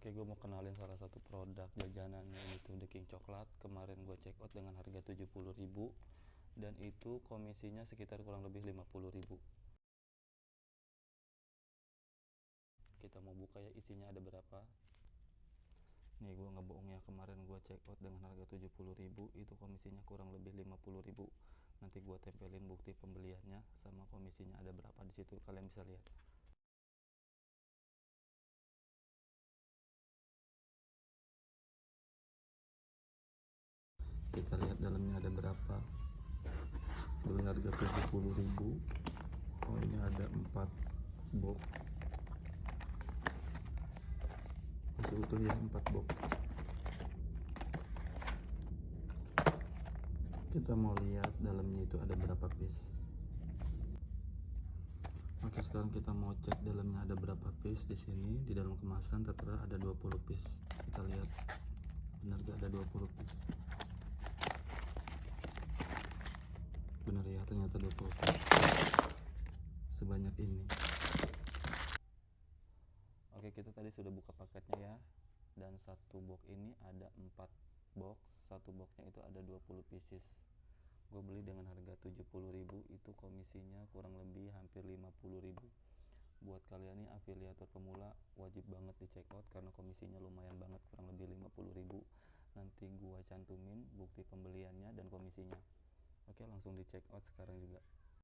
Oke, gue mau kenalin salah satu produk jajanannya, itu The King Coklat. Kemarin gue check out dengan harga 70.000 dan itu komisinya sekitar kurang lebih 50.000. Kita mau buka ya, isinya ada berapa. Nih, gue nggak bohong ya, kemarin gue check out dengan harga 70.000, itu komisinya kurang lebih 50.000. Nanti gue tempelin bukti pembeliannya sama komisinya ada berapa di situ, kalian bisa lihat. Kita lihat dalamnya ada berapa. Beli harga 70.000. Oh, ini ada 4 box. Masih utuh ya, 4 box. Kita mau lihat dalamnya itu ada berapa piece. Oke, sekarang kita mau cek dalamnya ada berapa piece. Di sini di dalam kemasan tertera ada 20 piece. Kita lihat benar gak ada 20 piece. Benar ya, ternyata 20 piece. Sebanyak ini. Oke, kita tadi sudah buka paketnya ya. Dan satu box ini ada 4 box. Satu boxnya itu ada 20 pieces. Gue beli dengan harga 70.000, itu komisinya kurang lebih hampir 50.000. Buat kalian nih afiliator pemula, wajib banget di check out karena komisinya lumayan banget, kurang lebih 50.000. Nanti gua cantumin bukti pembeliannya dan komisinya. Oke, langsung di check out sekarang juga.